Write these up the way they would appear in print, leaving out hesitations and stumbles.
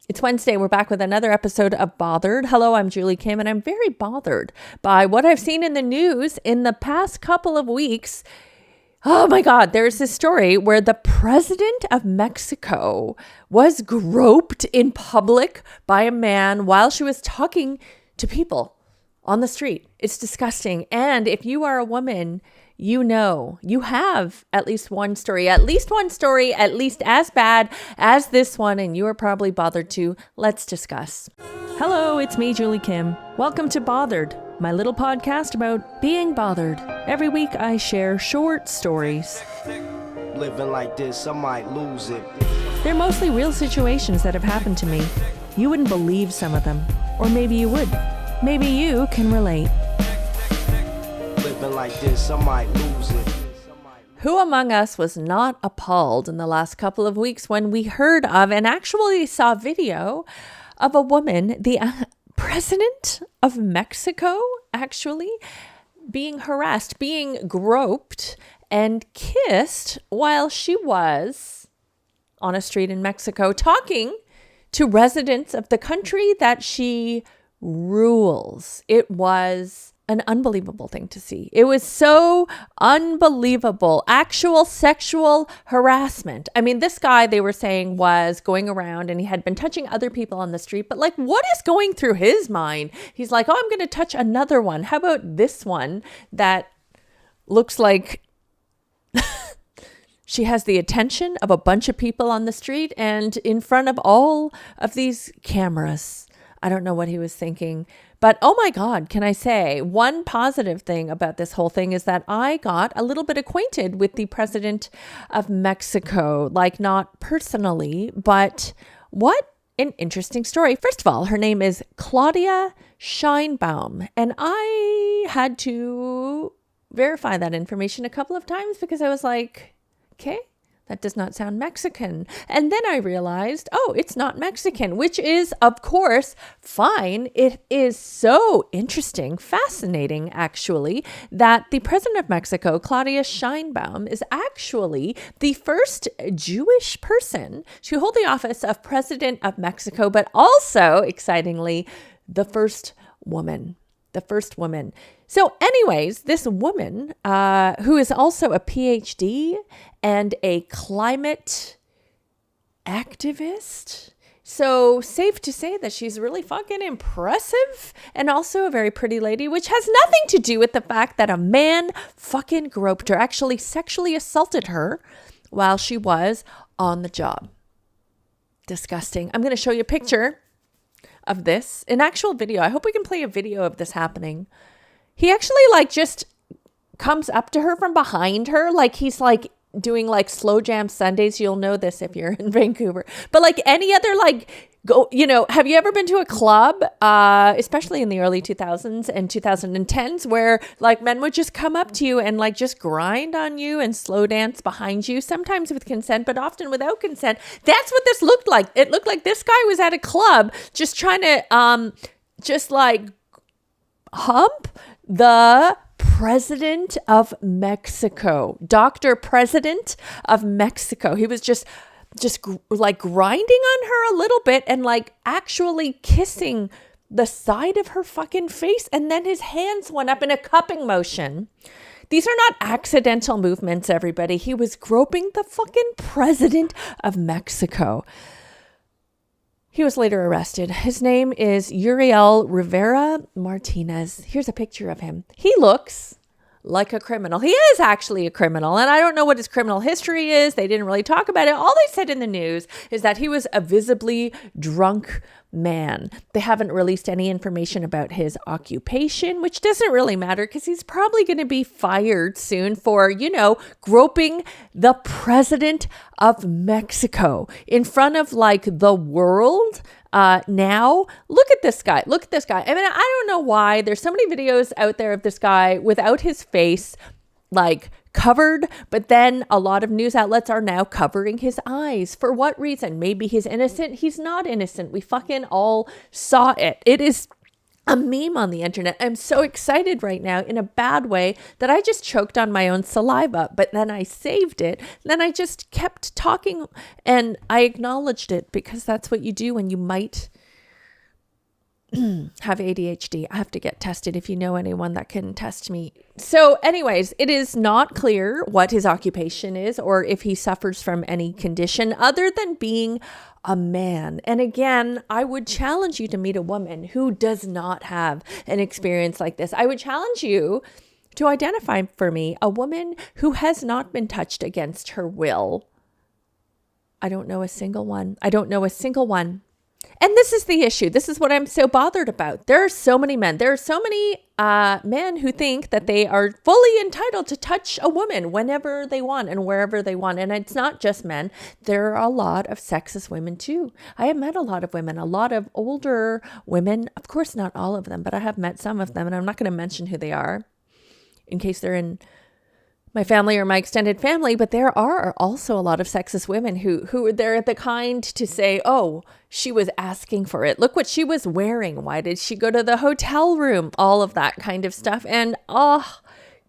It's Wednesday. We're back with another episode of Bothered. Hello, I'm Julie Kim, and I'm very bothered by what I've seen in the news in the past couple of weeks. Oh my God, there's this story where the president of Mexico was groped in public by a man while she was talking to people on the street. It's disgusting. And if you are a woman, you know, you have at least one story, at least as bad as this one, and you are probably bothered too. Let's discuss. Hello, it's me, Julie Kim. Welcome to Bothered, my little podcast about being bothered. Every week I share short stories. Living like this, I might lose it. They're mostly real situations that have happened to me. You wouldn't believe some of them, or maybe you would. Maybe you can relate. Living like this, I might lose it. Who among us was not appalled in the last couple of weeks when we heard of and actually saw video of a woman, the president of Mexico, actually being harassed, being groped and kissed while she was on a street in Mexico talking to residents of the country that she rules. It was an unbelievable thing to see. It was so unbelievable. Actual sexual harassment. I mean, this guy, they were saying, was going around and he had been touching other people on the street, but like, what is going through his mind? He's like, oh, I'm going to touch another one. How about this one that looks like she has the attention of a bunch of people on the street and in front of all of these cameras? I don't know what he was thinking, but oh my God, can I say one positive thing about this whole thing is that I got a little bit acquainted with the president of Mexico, like not personally, but what an interesting story. First of all, her name is Claudia Sheinbaum, and I had to verify that information a couple of times because I was like, okay, that does not sound Mexican. And then I realized, oh, it's not Mexican, which is, of course, fine. It is so interesting, fascinating, actually, that the president of Mexico, Claudia Sheinbaum, is actually the first Jewish person to hold the office of president of Mexico, but also, excitingly, the first woman. So anyways, this woman who is also a PhD and a climate activist. So safe to say that she's really fucking impressive and also a very pretty lady, which has nothing to do with the fact that a man fucking groped her, actually sexually assaulted her while she was on the job. Disgusting. I'm going to show you a picture of this, an actual video. I hope we can play a video of this happening. He actually like just comes up to her from behind her, like he's like doing like slow jam Sundays. You'll know this if you're in Vancouver, but like any other like have you ever been to a club, especially in the early 2000s and 2010s, where like men would just come up to you and like just grind on you and slow dance behind you, sometimes with consent, but often without consent. That's what this looked like. It looked like this guy was at a club just trying to just like hump the president of Mexico, Dr. President of Mexico. He was just like grinding on her a little bit and like actually kissing the side of her fucking face. And then his hands went up in a cupping motion. These are not accidental movements, everybody. He was groping the fucking president of Mexico. He was later arrested. His name is Uriel Rivera Martinez. Here's a picture of him. He looks like a criminal. He is actually a criminal, and I don't know what his criminal history is. They didn't really talk about it. All they said in the news is that he was a visibly drunk man. They haven't released any information about his occupation, which doesn't really matter because he's probably going to be fired soon for, groping the president of Mexico in front of like the world. Now, look at this guy. I mean, I don't know why there's so many videos out there of this guy without his face, like covered, but then a lot of news outlets are now covering his eyes. For what reason? Maybe he's innocent. He's not innocent. We fucking all saw it. It is a meme on the internet. I'm so excited right now in a bad way that I just choked on my own saliva, but then I saved it. Then I just kept talking and I acknowledged it because that's what you do when you might have ADHD. I have to get tested if you know anyone that can test me. So anyways, it is not clear what his occupation is or if he suffers from any condition other than being a man. And again, I would challenge you to meet a woman who does not have an experience like this. I would challenge you to identify for me a woman who has not been touched against her will. I don't know a single one. I don't know a single one. And this is the issue. This is what I'm so bothered about. There are so many men. There are so many men who think that they are fully entitled to touch a woman whenever they want and wherever they want. And it's not just men. There are a lot of sexist women too. I have met a lot of women, a lot of older women. Of course, not all of them, but I have met some of them. And I'm not going to mention who they are in case they're in my family or my extended family, but there are also a lot of sexist women who they're the kind to say, oh, she was asking for it. Look what she was wearing. Why did she go to the hotel room? All of that kind of stuff. And oh,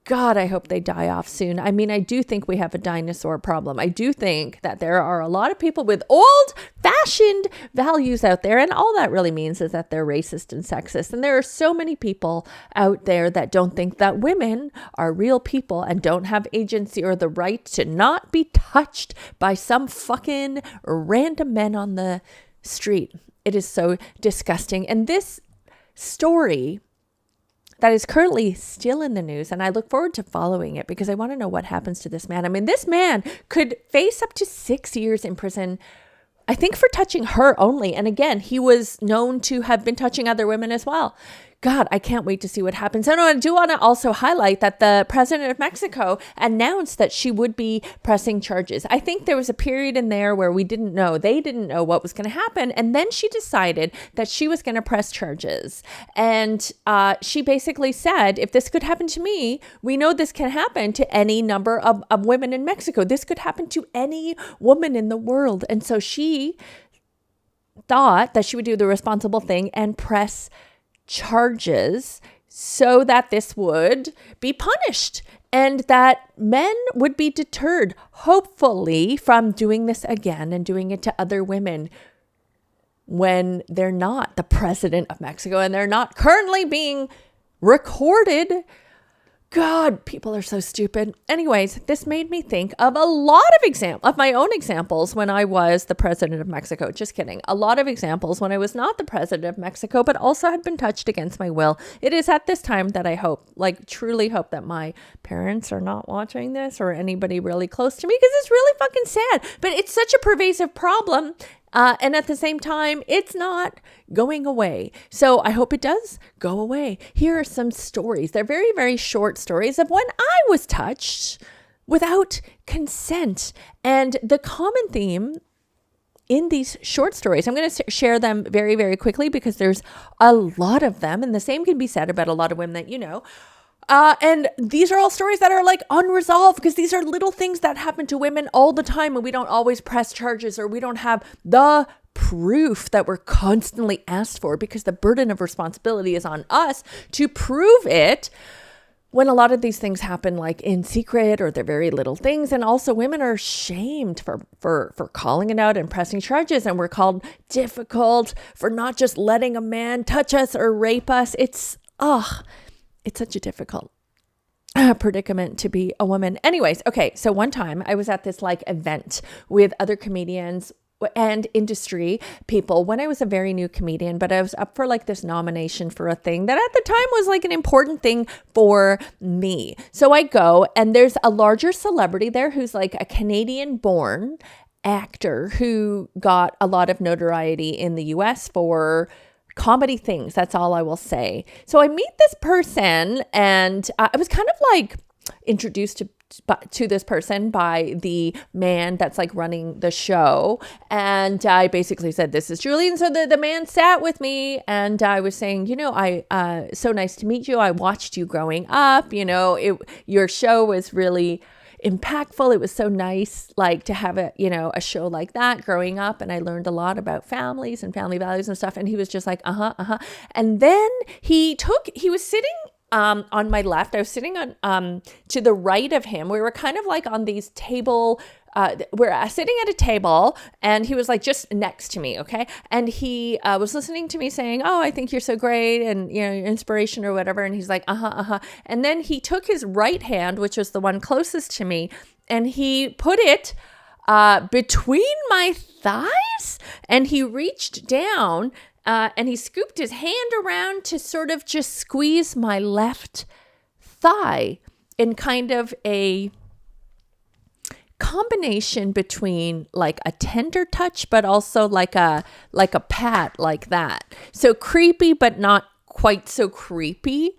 God, I hope they die off soon. I mean, I do think we have a dinosaur problem. I do think that there are a lot of people with old-fashioned values out there, and all that really means is that they're racist and sexist. And there are so many people out there that don't think that women are real people and don't have agency or the right to not be touched by some fucking random men on the street. It is so disgusting. And this story that is currently still in the news, and I look forward to following it because I want to know what happens to this man. I mean, this man could face up to 6 years in prison, I think, for touching her only. And again, he was known to have been touching other women as well. God, I can't wait to see what happens. And I do want to also highlight that the president of Mexico announced that she would be pressing charges. I think there was a period in there where they didn't know what was going to happen. And then she decided that she was going to press charges. And she basically said, if this could happen to me, we know this can happen to any number of women in Mexico. This could happen to any woman in the world. And so she thought that she would do the responsible thing and press charges so that this would be punished and that men would be deterred, hopefully, from doing this again and doing it to other women when they're not the president of Mexico and they're not currently being recorded. God, people are so stupid. Anyways, this made me think of a lot of my own examples when I was the president of Mexico. Just kidding. A lot of examples when I was not the president of Mexico, but also had been touched against my will. It is at this time that I hope, truly hope that my parents are not watching this or anybody really close to me because it's really fucking sad. But it's such a pervasive problem. And at the same time, it's not going away. So I hope it does go away. Here are some stories. They're very, very short stories of when I was touched without consent. And the common theme in these short stories, I'm going to share them very, very quickly because there's a lot of them. And the same can be said about a lot of women that you know. And these are all stories that are unresolved because these are little things that happen to women all the time and we don't always press charges or we don't have the proof that we're constantly asked for because the burden of responsibility is on us to prove it when a lot of these things happen in secret or they're very little things. And also women are shamed for calling it out and pressing charges, and we're called difficult for not just letting a man touch us or rape us. It's such a difficult predicament to be a woman. Anyways, okay. So one time I was at this event with other comedians and industry people when I was a very new comedian, but I was up for this nomination for a thing that at the time was an important thing for me. So I go and there's a larger celebrity there who's a Canadian born actor who got a lot of notoriety in the US for comedy things. That's all I will say. So I meet this person and I was kind of introduced to this person by the man that's running the show. And I basically said, this is Julie. And so the man sat with me and I was saying, so nice to meet you. I watched you growing up. Your show was really impactful. It was so nice, like, to have a show like that growing up. And I learned a lot about families and family values and stuff. And he was just like, And then he was sitting on my left. I was sitting on to the right of him. We were kind of like on these table. We're sitting at a table, and he was like just next to me, okay? And he was listening to me saying, "Oh, I think you're so great, and your inspiration or whatever." And he's like, And then he took his right hand, which was the one closest to me, and he put it between my thighs, and he reached down. And he scooped his hand around to sort of just squeeze my left thigh in kind of a combination between like a tender touch, but also like a pat like that. So creepy, but not quite so creepy.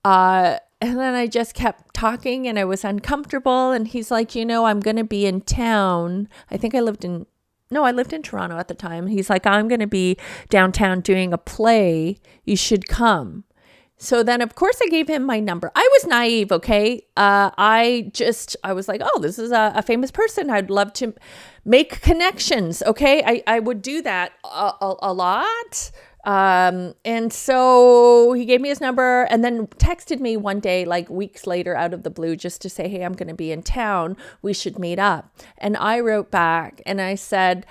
And then I just kept talking, and I was uncomfortable. And he's like, I'm going to be in town. I think I lived in Toronto at the time. He's like, I'm going to be downtown doing a play. You should come. So then, of course, I gave him my number. I was naive, okay? I was like, oh, this is a famous person. I'd love to make connections, okay? I would do that a lot. And so he gave me his number and then texted me one day, like weeks later, out of the blue, just to say, hey, I'm going to be in town. We should meet up. And I wrote back and I said,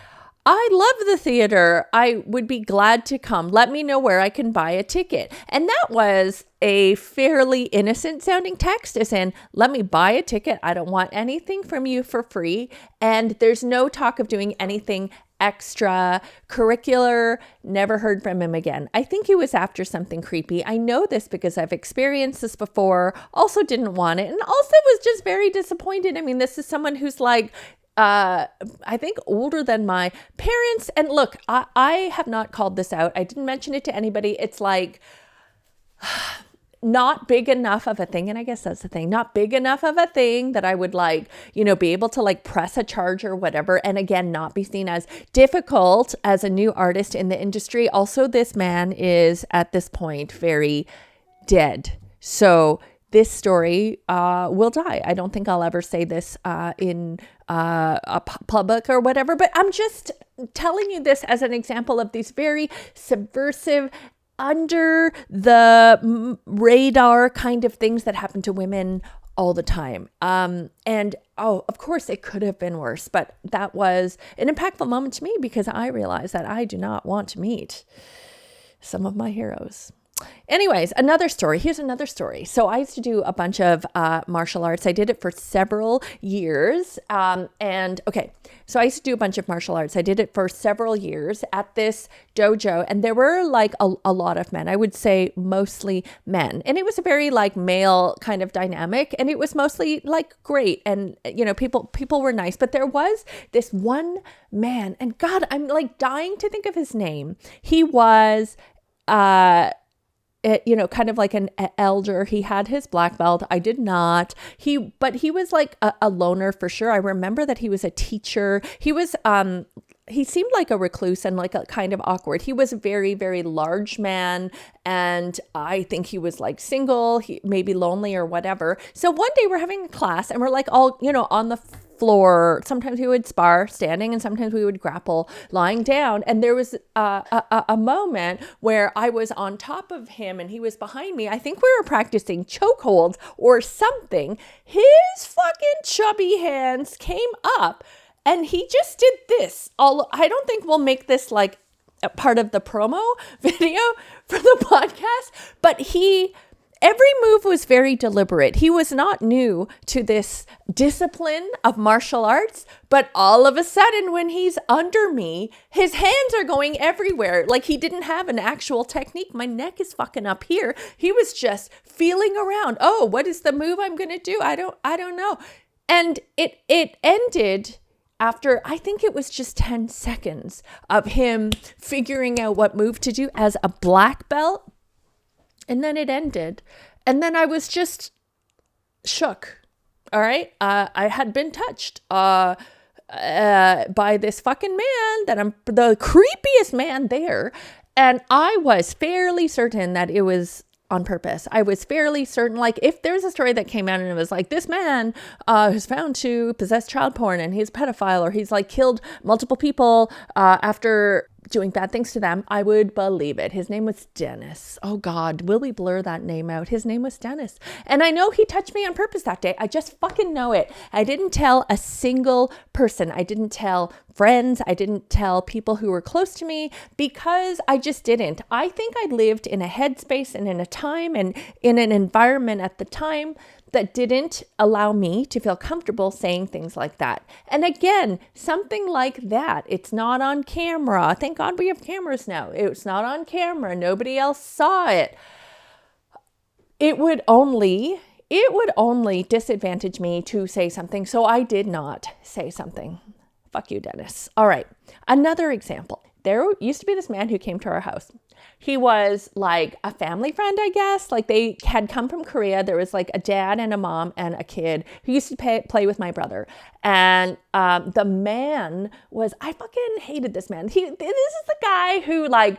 I love the theater. I would be glad to come. Let me know where I can buy a ticket. And that was a fairly innocent sounding text, as in, let me buy a ticket. I don't want anything from you for free. And there's no talk of doing anything extra curricular. Never heard from him again. I think he was after something creepy. I know this because I've experienced this before. Also didn't want it. And also was just very disappointed. I mean, this is someone who's like, I think older than my parents. And look, I have not called this out. I didn't mention it to anybody. It's like not big enough of a thing. And I guess that's the thing, not big enough of a thing that I would like, be able to like press a charge or whatever. And again, not be seen as difficult as a new artist in the industry. Also, this man is at this point very dead. So this story will die. I don't think I'll ever say this in a public or whatever, but I'm just telling you this as an example of these very subversive, under the radar kind of things that happen to women all the time. And of course it could have been worse, but that was an impactful moment to me because I realized that I do not want to meet some of my heroes. Anyways, another story. Here's another story. So I used to do a bunch of martial arts. I did it for several years. So I used to do a bunch of martial arts. I did it for several years at this dojo. And there were like a lot of men. I would say mostly men. And it was a very like male kind of dynamic. And it was mostly like great. And, people were nice. But there was this one man. And God, I'm like dying to think of his name. He was kind of like an elder. He had his black belt. I did not. But he was like a loner for sure. I remember that he was a teacher. He was, he seemed like a recluse and like a kind of awkward. He was a very, very large man. And I think he was like single, maybe lonely or whatever. So one day we're having a class and we're like all, on the floor. Sometimes we would spar standing and sometimes we would grapple lying down. And there was a moment where I was on top of him and he was behind me. I think we were practicing chokeholds or something. His fucking chubby hands came up and he just did this. I don't think we'll make this like a part of the promo video for the podcast, but every move was very deliberate. He was not new to this discipline of martial arts, but all of a sudden when he's under me, his hands are going everywhere. Like he didn't have an actual technique. My neck is fucking up here. He was just feeling around. Oh, what is the move I'm going to do? I don't know. And it ended after, I think it was just 10 seconds of him figuring out what move to do as a black belt. And then it ended. And then I was just shook. All right. I had been touched by this fucking man that I'm the creepiest man there. And I was fairly certain that it was on purpose. I was fairly certain, like if there's a story that came out and it was like, this man who's found to possess child porn and he's a pedophile, or he's like killed multiple people after doing bad things to them, I would believe it. His name was Dennis. Oh God, will we blur that name out? His name was Dennis. And I know he touched me on purpose that day. I just fucking know it. I didn't tell a single person. I didn't tell friends. I didn't tell people who were close to me because I just didn't. I think I lived in a headspace and in a time and in an environment at the time that didn't allow me to feel comfortable saying things like that. And again, something like that, it's not on camera. Thank God we have cameras now. It's not on camera. Nobody else saw it. It would only disadvantage me to say something. So I did not say something. Fuck you, Dennis. All right. Another example. There used to be this man who came to our house. He was like a family friend, I guess. Like they had come from Korea. There was like a dad and a mom and a kid who used to play with my brother. And the man was, I fucking hated this man. This is the guy who like,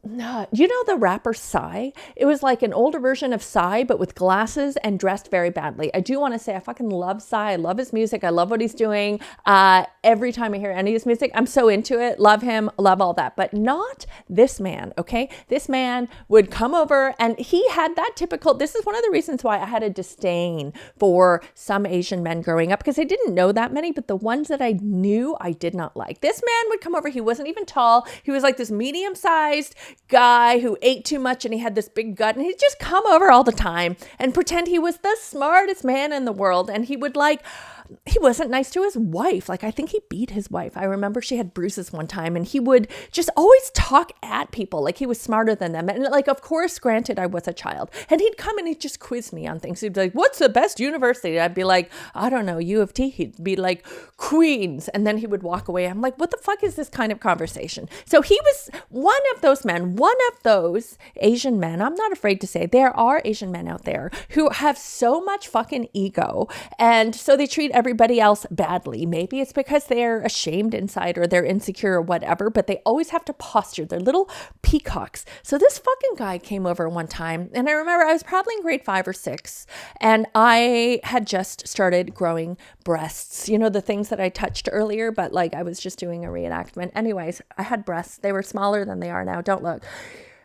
you know the rapper Psy? It was like an older version of Psy, but with glasses and dressed very badly. I do want to say I fucking love Psy. I love his music. I love what he's doing. Every time I hear any of his music, I'm so into it. Love him. Love all that. But not this man, okay? This man would come over and he had that typical, this is one of the reasons why I had a disdain for some Asian men growing up, because I didn't know that many, but the ones that I knew, I did not like. This man would come over. He wasn't even tall. He was like this medium-sized guy who ate too much and he had this big gut, and he'd just come over all the time and pretend he was the smartest man in the world. And he would like, he wasn't nice to his wife. Like I think he beat his wife. I remember she had bruises one time, and he would just always talk at people like he was smarter than them. And like, of course, granted, I was a child, and he'd come and he'd just quiz me on things. He'd be like, what's the best university? I'd be like, I don't know, U of T. He'd be like, Queens. And then he would walk away. I'm like, what the fuck is this kind of conversation? So he was one of those men, one of those Asian men. I'm not afraid to say there are Asian men out there who have so much fucking ego. And so they treat everybody else badly. Maybe it's because they're ashamed inside or they're insecure or whatever, but they always have to posture. They're little peacocks. So this fucking guy came over one time, and I remember I was probably in grade 5 or 6, and I had just started growing breasts. You know, the things that I touched earlier, but like I was just doing a reenactment. Anyways, I had breasts. They were smaller than they are now. Don't look.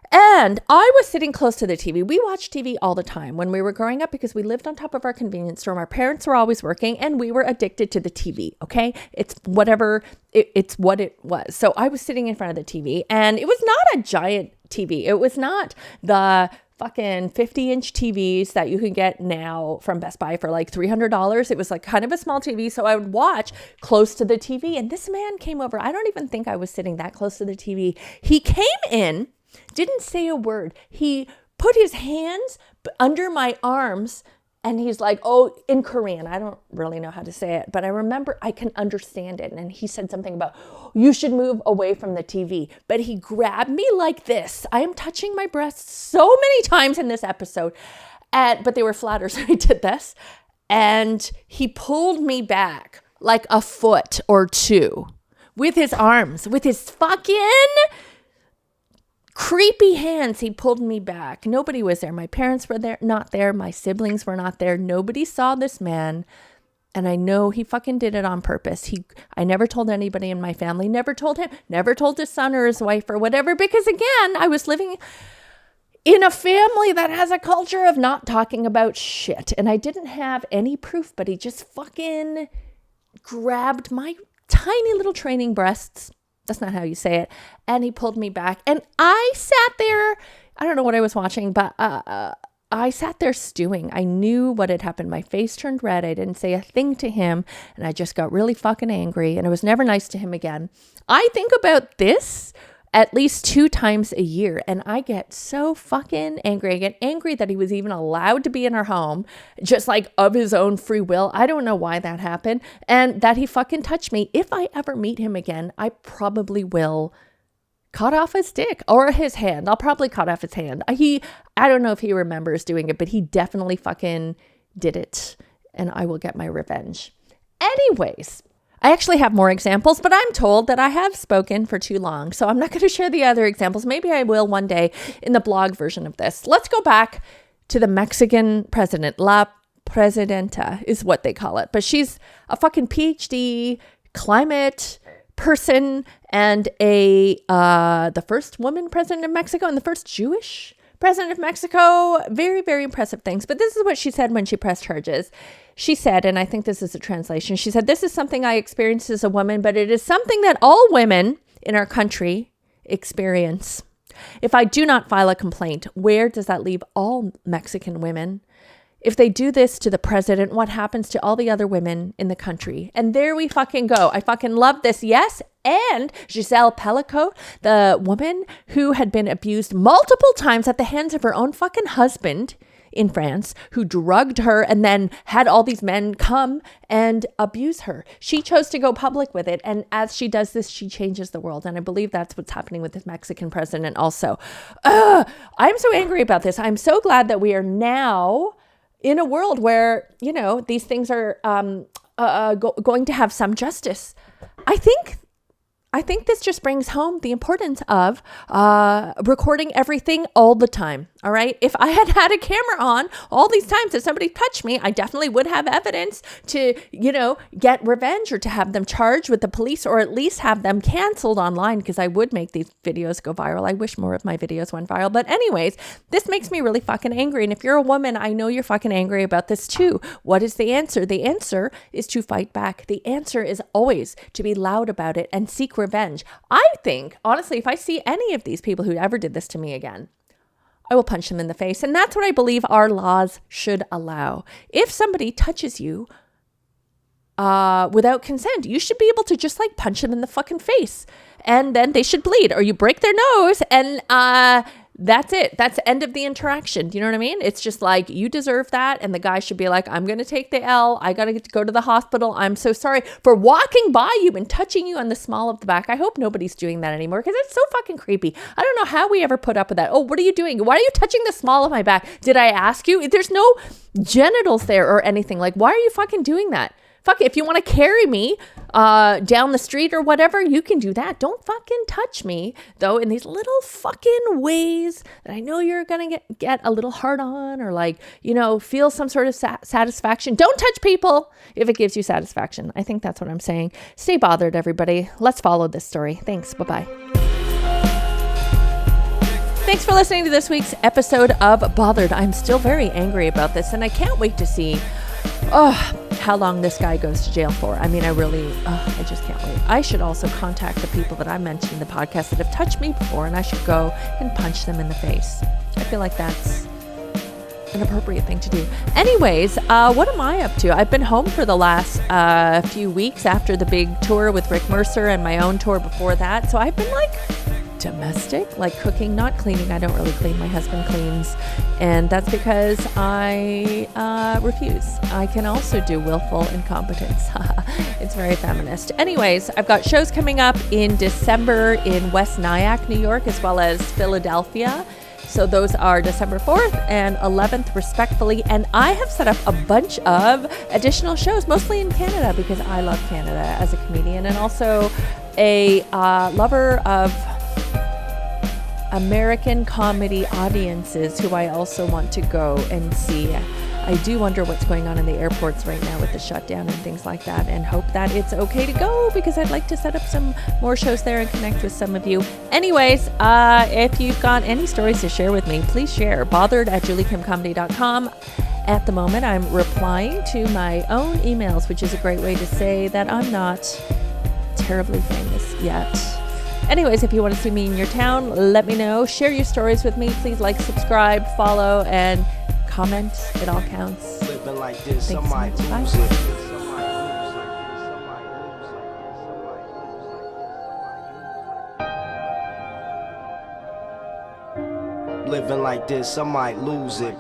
And I was sitting close to the TV. We watched TV all the time when we were growing up because we lived on top of our convenience store. Our parents were always working and we were addicted to the TV. Okay. It's whatever, it's what it was. So I was sitting in front of the TV, and it was not a giant TV. It was not the fucking 50-inch TVs that you can get now from Best Buy for like $300. It was like kind of a small TV. So I would watch close to the TV, and this man came over. I don't even think I was sitting that close to the TV. He came in, didn't say a word. He put his hands under my arms, and he's like, oh, in Korean. I don't really know how to say it, but I remember I can understand it. And he said something about, you should move away from the TV. But he grabbed me like this. I am touching my breasts so many times in this episode, but they were flatter, so he did this. And he pulled me back like a foot or two with his arms, with his fucking creepy hands. He pulled me back. Nobody was there. My parents were there, not there. My siblings were not there. Nobody saw this man. And I know he fucking did it on purpose. I never told anybody in my family, never told him, never told his son or his wife or whatever, because again, I was living in a family that has a culture of not talking about shit. And I didn't have any proof, but he just fucking grabbed my tiny little training breasts. That's not how you say it. And he pulled me back. And I sat there. I don't know what I was watching, but I sat there stewing. I knew what had happened. My face turned red. I didn't say a thing to him. And I just got really fucking angry. And I was never nice to him again. I think about this at least 2 times a year. And I get so fucking angry. I get angry that he was even allowed to be in our home, just like of his own free will. I don't know why that happened. And that he fucking touched me. If I ever meet him again, I probably will cut off his dick or his hand. I'll probably cut off his hand. I don't know if he remembers doing it, but he definitely fucking did it. And I will get my revenge. Anyways, I actually have more examples, but I'm told that I have spoken for too long. So I'm not going to share the other examples. Maybe I will one day in the blog version of this. Let's go back to the Mexican president. La Presidenta is what they call it. But she's a fucking PhD climate person and the first woman president of Mexico and the first Jewish president of Mexico. Very, very impressive things. But this is what she said when she pressed charges. She said, and I think this is a translation, she said, "This is something I experienced as a woman, but it is something that all women in our country experience. If I do not file a complaint, where does that leave all Mexican women? If they do this to the president, what happens to all the other women in the country?" And there we fucking go. I fucking love this. Yes. And Giselle Pellico, the woman who had been abused multiple times at the hands of her own fucking husband in France, who drugged her and then had all these men come and abuse her. She chose to go public with it. And as she does this, she changes the world. And I believe that's what's happening with this Mexican president also. I'm so angry about this. I'm so glad that we are now in a world where, you know, these things are going to have some justice. I think this just brings home the importance of recording everything all the time. All right. If I had had a camera on all these times that somebody touched me, I definitely would have evidence to, you know, get revenge or to have them charged with the police or at least have them canceled online, because I would make these videos go viral. I wish more of my videos went viral. But anyways, this makes me really fucking angry. And if you're a woman, I know you're fucking angry about this too. What is the answer? The answer is to fight back. The answer is always to be loud about it and seek revenge. I think, honestly, if I see any of these people who ever did this to me again, I will punch them in the face. And that's what I believe our laws should allow. If somebody touches you without consent, you should be able to just like punch them in the fucking face. And then they should bleed, or you break their nose, and that's it. That's the end of the interaction. Do you know what I mean? It's just like, you deserve that. And the guy should be like, I'm going to take the L. I got to go to the hospital. I'm so sorry for walking by you and touching you on the small of the back. I hope nobody's doing that anymore, because it's so fucking creepy. I don't know how we ever put up with that. Oh, what are you doing? Why are you touching the small of my back? Did I ask you? There's no genitals there or anything. Like, why are you fucking doing that? Fuck, if you want to carry me down the street or whatever, you can do that. Don't fucking touch me, though, in these little fucking ways that I know you're going to get a little hard on, or like, you know, feel some sort of satisfaction. Don't touch people if it gives you satisfaction. I think that's what I'm saying. Stay bothered, everybody. Let's follow this story. Thanks. Bye-bye. Thanks for listening to this week's episode of Bothered. I'm still very angry about this, and I can't wait to see how long this guy goes to jail for. I mean, I just can't wait. I should also contact the people that I mentioned in the podcast that have touched me before, and I should go and punch them in the face. I feel like that's an appropriate thing to do. Anyways, what am I up to? I've been home for the last few weeks after the big tour with Rick Mercer and my own tour before that. So I've been like domestic, like cooking, not cleaning. I don't really clean. My husband cleans, and that's because I refuse. I can also do willful incompetence. It's very feminist. Anyways, I've got shows coming up in December in West Nyack, New York, as well as Philadelphia. So those are December 4th and 11th, respectively. And I have set up a bunch of additional shows, mostly in Canada, because I love Canada as a comedian, and also a lover of American comedy audiences who I also want to go and see. I do wonder what's going on in the airports right now with the shutdown and things like that, and hope that it's okay to go, because I'd like to set up some more shows there and connect with some of you. Anyways, if you've got any stories to share with me, please share. bothered@juliekimcomedy.com. At the moment, I'm replying to my own emails, which is a great way to say that I'm not terribly famous yet. Anyways, if you want to see me in your town, let me know. Share your stories with me. Please like, subscribe, follow, and comment. It all counts. Living like this, Thanks so much. Bye. Living like this, I might lose it.